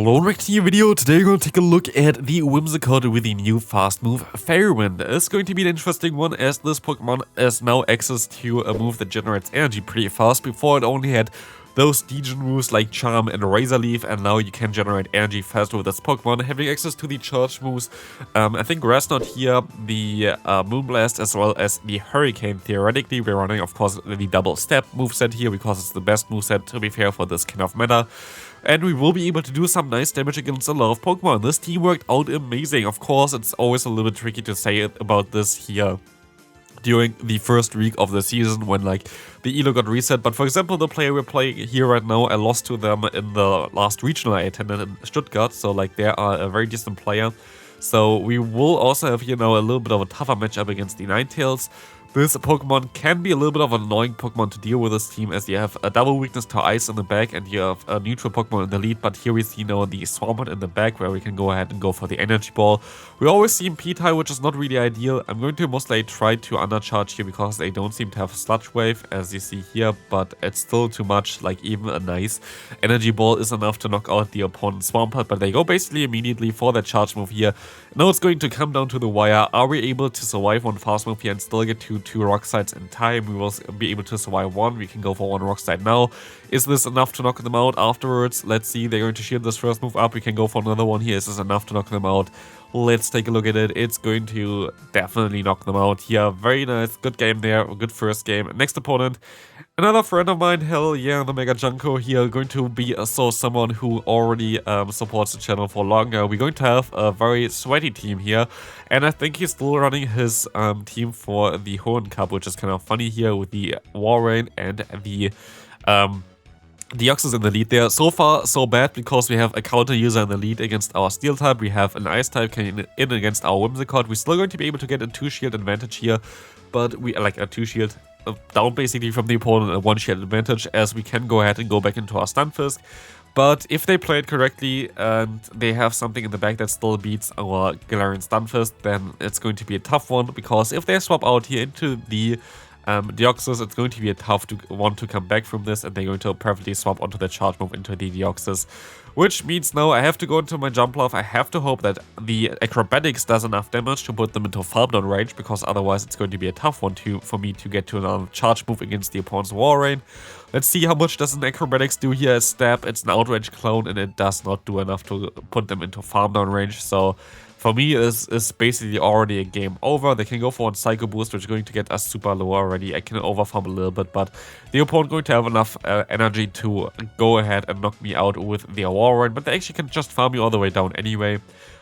Hello and back to your video. Today we're going to take a look at the Whimsicott with the new fast move Fairy Wind. It's going to be an interesting one as this Pokemon has now access to a move that generates energy pretty fast. Before it only had those Degen moves like Charm and Razor Leaf, and now you can generate energy faster with this Pokemon, having access to the charge moves. I think Grass Knot here, the Moonblast, as well as the Hurricane. Theoretically, we're running, of course, the double step moveset here because it's the best moveset, to be fair, for this kind of meta. And we will be able to do some nice damage against a lot of Pokemon. This team worked out amazing. Of course, it's always a little bit tricky to say about this here during the first week of the season when like the elo got reset. But for example, the player we're playing here right now, I lost to them in the last regional I attended in Stuttgart. So like they are a very decent player. So we will also have here now a little bit of a tougher matchup against the Ninetales. This Pokemon can be a little bit of an annoying Pokemon to deal with this team, as you have a double weakness to ice in the back and you have a neutral Pokemon in the lead. But here we see now the Swampert in the back where we can go ahead and go for the Energy Ball. We always see P-Tie, which is not really ideal. I'm going to mostly try to undercharge here because they don't seem to have Sludge Wave, as you see here, but it's still too much. Like even a nice Energy Ball is enough to knock out the opponent's Swampert, but they go basically immediately for that charge move here. Now it's going to come down to the wire. Are we able to survive one fast move here and still get to 2 rock sides in time? We will be able to survive one. We can go for 1 rock side now. Is this enough to knock them out afterwards? Let's see. They're going to shield this first move up. We can go for another one here. Is this enough to knock them out? Let's take a look at it. It's going to definitely knock them out here. Very nice. Good game there. Good first game. Next opponent, another friend of mine. Hell yeah, the Mega Junko here. Going to be someone who already supports the channel for longer. We're going to have a very sweaty team here. And I think he's still running his team for the Hoenn Cup, which is kind of funny here with the Walrein and the Deoxys in the lead there. So far, so bad, because we have a counter user in the lead against our Steel type. We have an Ice type coming in against our Whimsicott. We're still going to be able to get a 2-shield advantage here, but we like a 2-shield down basically from the opponent, a 1-shield advantage, as we can go ahead and go back into our Stunfisk. But if they play it correctly and they have something in the back that still beats our Galarian Stunfisk, then it's going to be a tough one, because if they swap out here into the Deoxys, it's going to be a tough one to come back from this, and they're going to perfectly swap onto the charge move into the Deoxys. Which means now I have to go into my jump love. I have to hope that the Acrobatics does enough damage to put them into farm down range, because otherwise it's going to be a tough one for me to get to another charge move against the opponent's Walrein. Let's see how much does an Acrobatics do here. As Stab, it's an outrage clone, and it does not do enough to put them into farm down range. So for me, this is basically already a game over. They can go for a Psycho Boost, which is going to get us super low already. I can overfarm a little bit, but the opponent going to have enough energy to go ahead and knock me out with their Walrein, but they actually can just farm me all the way down anyway.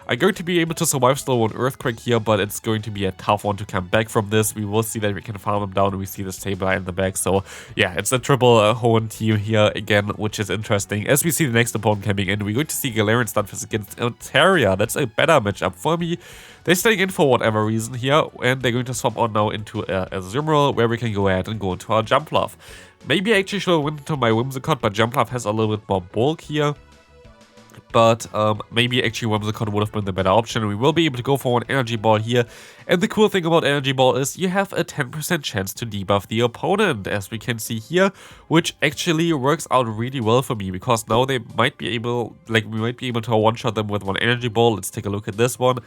I'm going to be able to survive still one Earthquake here, but it's going to be a tough one to come back from this. We will see that we can farm him down, and we see the Sableye in the back. So yeah, it's a triple Hoenn team here again, which is interesting. As we see the next opponent coming in, we're going to see Galarian Stunfisk against Ontaria. That's a better matchup for me. They're staying in for whatever reason here, and they're going to swap on now into a Zimmerl, where we can go ahead and go into our Jump Love. Maybe I actually should have went into my Whimsicott, but Jump Love has a little bit more bulk here. But maybe actually Whimsicott would have been the better option. We will be able to go for an Energy Ball here. And the cool thing about Energy Ball is you have a 10% chance to debuff the opponent, as we can see here, which actually works out really well for me, because now they might be able, we might be able to one-shot them with one Energy Ball. Let's take a look at this one.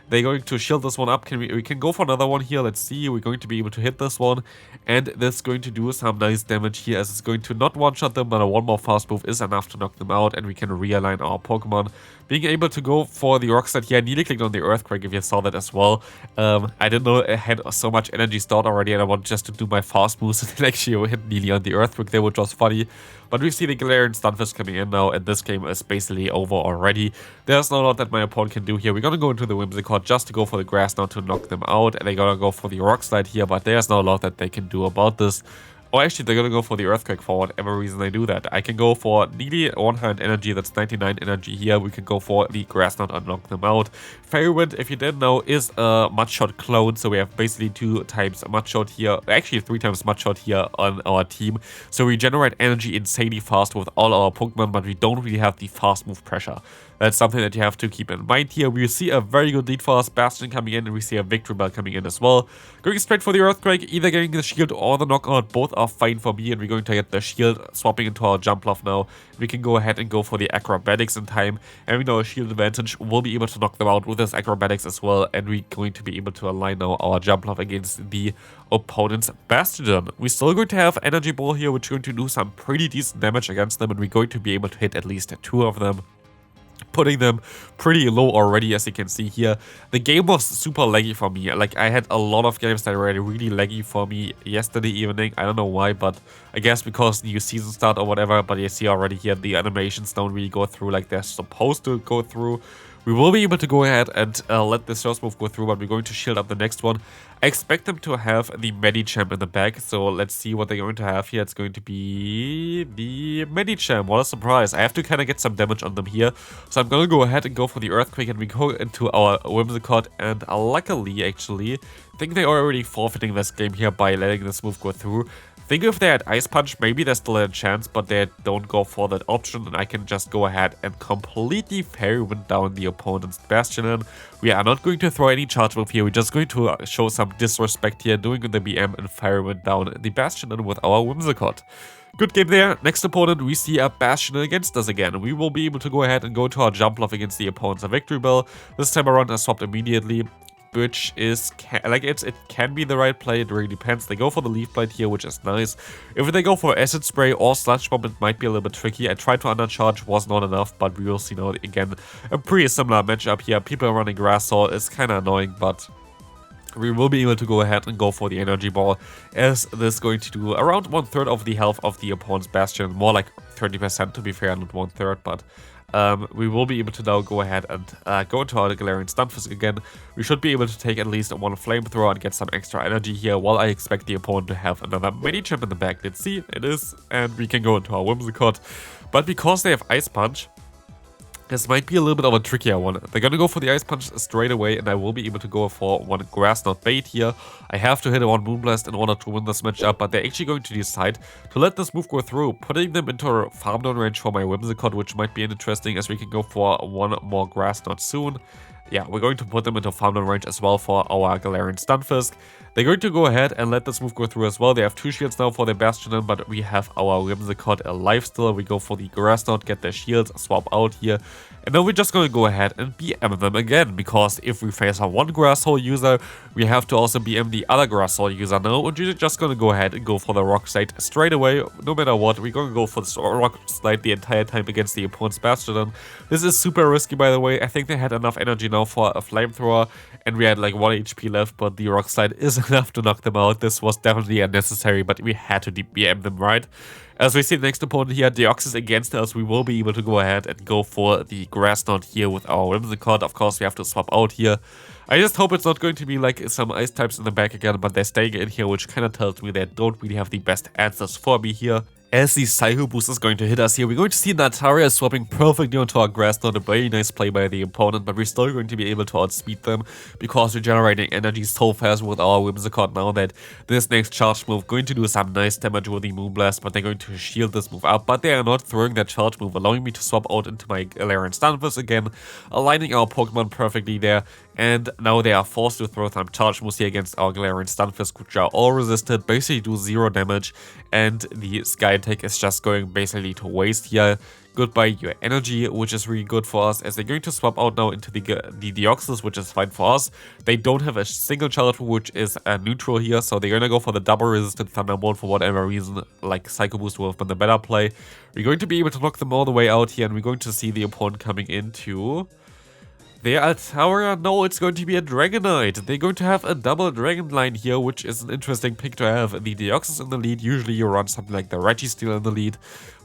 They're going to shield this one up. We can go for another one here. Let's see. We're going to be able to hit this one. And this is going to do some nice damage here, as it's going to not one-shot them, but a one more fast move is enough to knock them out. And we can realign our Pokemon. Being able to go for the Rock Slide here. I nearly clicked on the Earthquake, if you saw that as well. I didn't know I had so much energy stored already, and I wanted just to do my fast moves. And then actually hit nearly on the Earthquake there, which was funny. But we see the Galarian Stunfisk coming in now, and this game is basically over already. There's not a lot that my opponent can do here. We're going to go into the Whimsicott just to go for the Grass now to knock them out. And they're going to go for the Rock Slide here, but there's not a lot that they can do about this. Oh, actually, they're going to go for the Earthquake for whatever reason they do that. I can go for nearly 100 energy, that's 99 energy here. We can go for the Grass Knot and knock them out. Fairy Wind, if you didn't know, is a Mudshot clone, so we have basically 2 times Mudshot here, actually 3 times Mudshot here on our team. So we generate energy insanely fast with all our Pokemon, but we don't really have the fast move pressure. That's something that you have to keep in mind here. We see a very good lead for us, Bastion coming in, and we see a Victory Bell coming in as well. Going straight for the Earthquake, either getting the shield or the knockout. Both fine for me, and we're going to get the shield swapping into our jump love now. We can go ahead and go for the acrobatics in time, and we know a shield advantage. We'll be able to knock them out with this acrobatics as well, and we're going to be able to align now our jump love against the opponent's Bastion. We're still going to have energy ball here, which is going to do some pretty decent damage against them, and we're going to be able to hit at least 2 of them, putting them pretty low already, as you can see here. The game was super laggy for me. Like, I had a lot of games that were really laggy for me yesterday evening. I don't know why, but I guess because new season start or whatever. But you see already here, the animations don't really go through like they're supposed to go through. We will be able to go ahead and let this first move go through, but we're going to shield up the next one. I expect them to have the Medicham in the back, so let's see what they're going to have here. It's going to be the Medicham. What a surprise. I have to kind of get some damage on them here, so I'm going to go ahead and go for the Earthquake, and we go into our Whimsicott, and luckily, actually, I think they're already forfeiting this game here by letting this move go through. I think if they had Ice Punch, maybe there's still a chance, but they don't go for that option, and I can just go ahead and completely Fairy Wind down the opponent's Bastion. We are not going to throw any charge move here, we're just going to show some disrespect here, doing the BM and Fairy Wind down the Bastion with our Whimsicott. Good game there. Next opponent, we see a Bastion against us again. We will be able to go ahead and go to our jump love against the opponent's Victory Bell. This time around I swapped immediately, which is, it can be the right play, it really depends. They go for the Leaf Blade here, which is nice. If they go for Acid Spray or Sludge Bomb, it might be a little bit tricky. I tried to undercharge, was not enough, but we will see now again a pretty similar matchup here. People running Grass Saw is kind of annoying, but we will be able to go ahead and go for the Energy Ball, as this is going to do around 1/3 of the health of the opponent's Bastion, more like 30% to be fair, not 1/3, but we will be able to now go ahead and go into our Galarian Stunfisk again. We should be able to take at least 1 Flamethrower and get some extra energy here, while I expect the opponent to have another Medicham in the back. Let's see, it is, and we can go into our Whimsicott. But because they have Ice Punch, this might be a little bit of a trickier one. They're gonna go for the Ice Punch straight away, and I will be able to go for 1 Grass Knot Bait here. I have to hit a 1 Moonblast in order to win this matchup, but they're actually going to decide to let this move go through, putting them into a farm down range for my Whimsicott, which might be interesting, as we can go for 1 more Grass Knot soon. Yeah, we're going to put them into farm down range as well for our Galarian Stunfisk. They're going to go ahead and let this move go through as well. They have 2 shields now for their Bastion, but we have our Whimsicott alive still. We go for the Grass Knot, get their shields, swap out here. And then we're just going to go ahead and BM them again, because if we face a 1 Grass Hole user, we have to also BM the other Grass Hole user now. And we're just going to go ahead and go for the Rock Slide straight away. No matter what, we're going to go for the Rock Slide the entire time against the opponent's Bastion. This is super risky, by the way. I think they had enough energy now for a Flamethrower, and we had like 1 HP left, but the Rock Slide is enough to knock them out. This was definitely unnecessary, but we had to BM them, right? As we see the next opponent here, Deoxys against us, we will be able to go ahead and go for the Grass Knot here with our Whimsicott. Of course, we have to swap out here. I just hope it's not going to be like some Ice types in the back again, but they're staying in here, which kind of tells me they don't really have the best answers for me here. As the Psycho Boost is going to hit us here, we're going to see Nataria swapping perfectly onto our Grass Knot. A very nice play by the opponent, but we're still going to be able to outspeed them, because we're generating energy so fast with our Whimsicott now that this next charge move going to do some nice damage with the Moonblast, but they're going to shield this move up. But they are not throwing that charge move, allowing me to swap out into my Galarian Stunfisk again, aligning our Pokemon perfectly there. And now they are forced to throw some charge moves here against our Galarian Stunfisk, which are all resisted, basically do 0 damage, and the Sky Attack is just going basically to waste here. Goodbye your energy, which is really good for us, as they're going to swap out now into the Deoxys, which is fine for us. They don't have a single charge move, which is neutral here, so they're going to go for the double resistant Thunderbolt for whatever reason, like Psycho Boost will have been the better play. We're going to be able to knock them all the way out here, and we're going to see the opponent coming into their Altaria. No, it's going to be a Dragonite. They're going to have a double Dragon line here, which is an interesting pick to have. The Deoxys in the lead, usually you run something like the Registeel in the lead.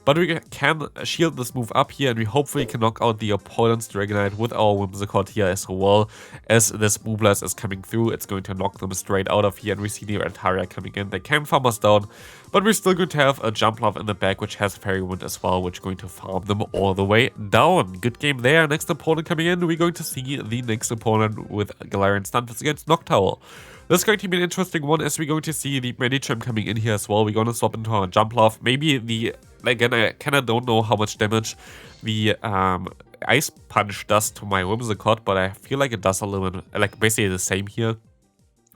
But we can shield this move up here, and we hopefully can knock out the opponent's Dragonite with our Whimsicott here as well. As this Moonblast is coming through, it's going to knock them straight out of here, and we see the Altaria coming in. They can farm us down, but we're still going to have a Jump Love in the back, which has Fairy Wind as well, which is going to farm them all the way down. Good game there. Next opponent coming in, we're going to see the next opponent with Galarian Stunfisk against Noctowl. This is going to be an interesting one, as we're going to see the Medicham coming in here as well. We're going to swap into our Jump Love. Maybe the, again, I kind of don't know how much damage the Ice Punch does to my Whimsicott, but I feel like it does a little bit, like basically the same here.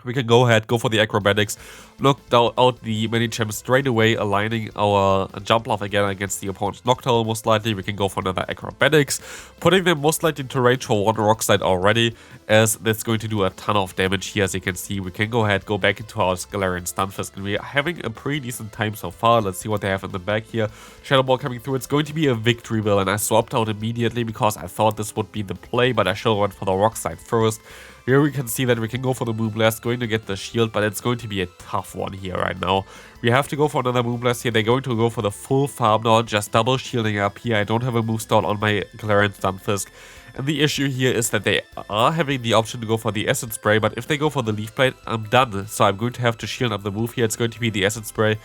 we can go ahead, go for the acrobatics, knock out the Medicham straight away, aligning our jump love again against the opponent's Noctowl most likely. We can go for another acrobatics, putting them most likely into range for one rock slide already, as that's going to do a ton of damage here. As you can see, we can go ahead, go back into our Galarian Stunfisk, and we're having a pretty decent time so far. Let's see what they have in the back here. Shadow Ball coming through. It's going to be a victory bill, and I swapped out immediately because I thought this would be the play, but I should have went for the rock slide first. Here we can see that we can go for the Moonblast, going to get the shield, but it's going to be a tough one here right now. We have to go for another Moonblast here. They're going to go for the full farm now, just double shielding up here. I don't have a move stall on my Galarian Stunfisk. And the issue here is that they are having the option to go for the Acid Spray, but if they go for the Leaf Blade, I'm done. So I'm going to have to shield up the move here. It's going to be the Acid Spray.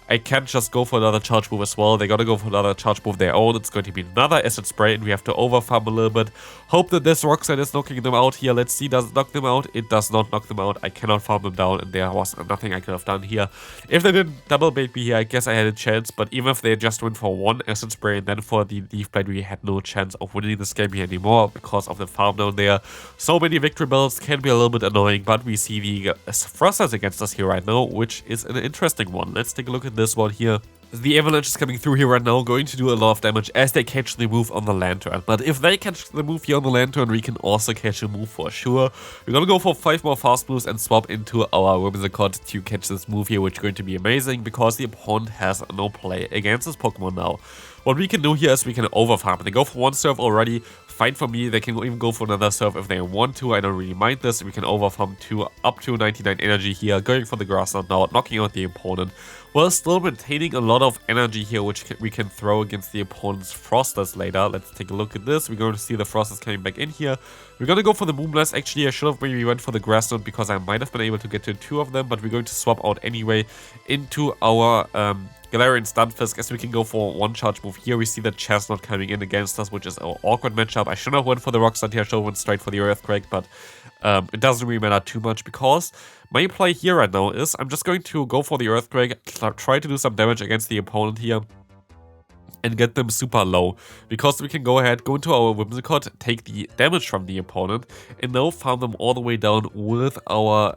I can't just go for another charge move as well. They gotta go for another charge move of their own. It's going to be another Acid Spray, and we have to overfarm a little bit. Hope that this rock slide is knocking them out here. Let's see, does it knock them out? It does not knock them out. I cannot farm them down, and there was nothing I could have done here. If they didn't double bait me here, I guess I had a chance, but even if they just went for one Acid Spray and then for the Leaf Blade, we had no chance of winning this game here anymore because of the farm down there. So many victory bells can be a little bit annoying, but we see the thrusters against us here right now, which is an interesting one. Let's take a look at this one here. The Avalanche is coming through here right now, going to do a lot of damage as they catch the move on the Lantern. But if they catch the move here on the Lantern, we can also catch a move for sure. We're gonna go for 5 more fast moves and swap into our Whimsicott to catch this move here, which is going to be amazing because the opponent has no play against this Pokemon now. What we can do here is we can overfarm. They go for one serve already. Fine for me. They can even go for another serve if they want to. I don't really mind this. We can overfarm to up to 99 energy here, going for the grass knot now, knocking out the opponent, while still maintaining a lot of energy here, which we can throw against the opponent's Frosters later. Let's take a look at this. We're going to see the Frosters coming back in here. We're going to go for the Moonblast. Actually, I should have maybe went for the grass knot because I might have been able to get to 2 of them, but we're going to swap out anyway into our Galarian Stunfisk, as we can go for one charge move here. We see the Chestnut coming in against us, which is our awkward matchup. I should have went for the Rock Slide here. I should have went straight for the Earthquake, but it doesn't really matter too much because my play here right now is I'm just going to go for the Earthquake, try to do some damage against the opponent here, and get them super low, because we can go ahead, go into our Whimsicott, take the damage from the opponent, and now farm them all the way down with our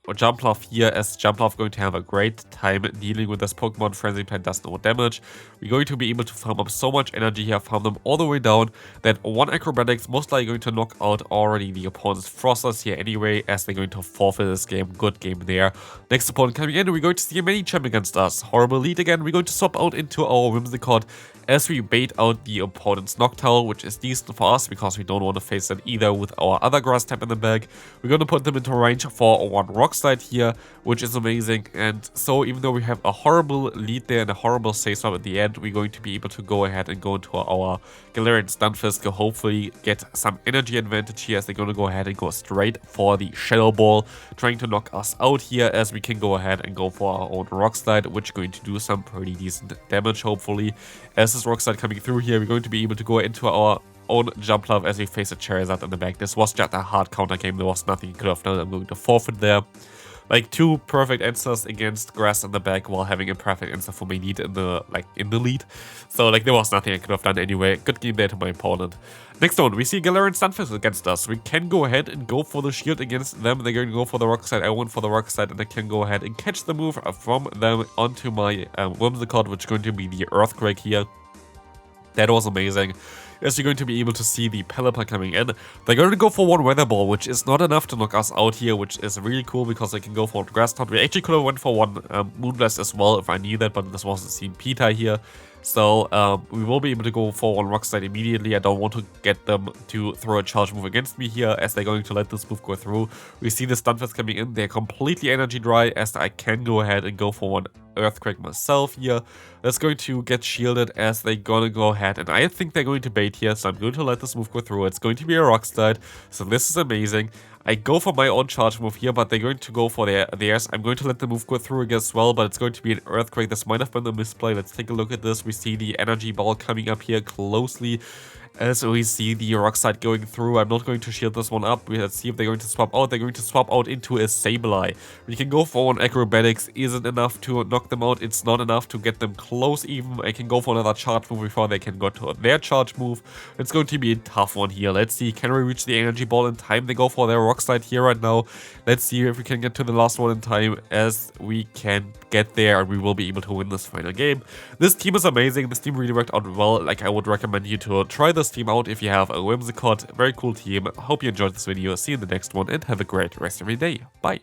Jumpluff here, as Jumpluff going to have a great time dealing with this Pokemon. Frenzy Plant does no damage. We're going to be able to farm up so much energy here, farm them all the way down, that one Acrobatics most likely going to knock out already the opponent's Frosters here anyway, as they're going to forfeit this game. Good game there. Next opponent coming in, we're going to see a Medicham against us. Horrible lead again. We're going to swap out into our Whimsicott as we bait out the opponent's Noctowl, which is decent for us because we don't want to face it either with our other grass type in the bag. We're going to put them into range for one Rock Slide here, which is amazing. And so even though we have a horrible lead there and a horrible save swap at the end, we're going to be able to go ahead and go into our Galarian Stunfisk to hopefully get some energy advantage here, as they're going to go ahead and go straight for the Shadow Ball, trying to knock us out here, as we can go ahead and go for our own Rock Slide, which is going to do some pretty decent damage hopefully. As this Rock Slide coming through here, we're going to be able to go into our own Jumpluff as we face a Charizard in the back. This was just a hard counter game. There was nothing you could have done. I'm going to forfeit there. Like 2 perfect answers against grass in the back while having a perfect answer for my lead in the lead. So there was nothing I could have done anyway. Good game there to my opponent. Next one, we see Galarian Stunfisk against us. We can go ahead and go for the shield against them. They're going to go for the Rock Slide. I went for the Rock Slide, and I can go ahead and catch the move from them onto my Whimsicott, which is going to be the Earthquake here. That was amazing. As you're going to be able to see the Pelipper coming in. They're going to go for one Weather Ball, which is not enough to knock us out here, which is really cool because they can go for Grass Knot. We actually could have went for one Moonblast as well if I knew that, but this wasn't seen Pita here. So we will be able to go for one Rock Slide immediately. I don't want to get them to throw a charge move against me here, as they're going to let this move go through. We see the Stunfisk coming in. They're completely energy dry, as I can go ahead and go for one Earthquake myself here. That's going to get shielded, as they're gonna go ahead, and I think they're going to bait here, so I'm going to let this move go through. It's going to be a Rock Slide, so this is amazing. I go for my own charge move here, but they're going to go for theirs. I'm going to let the move go through as well, but it's going to be an Earthquake. This might have been a misplay. Let's take a look at this. We see the energy ball coming up here closely, As we see the rock side going through, I'm not going to shield this one up. Let's see if they're going to swap out. They're going to swap out into a Sableye. We can go for an acrobatics. Isn't enough to knock them out. It's not enough to get them close even. I can go for another charge move before they can go to their charge move. It's going to be a tough one here. Let's see, can we reach the energy ball in time? They go for their rock side here right now. Let's see if we can get to the last one in time, as we can get there and we will be able to win this final game. This team is amazing. This team really worked out well. Like, I would recommend you to try this team out if you have a Whimsicott. Very cool team. Hope you enjoyed this video. See you in the next one and have a great rest of your day. Bye.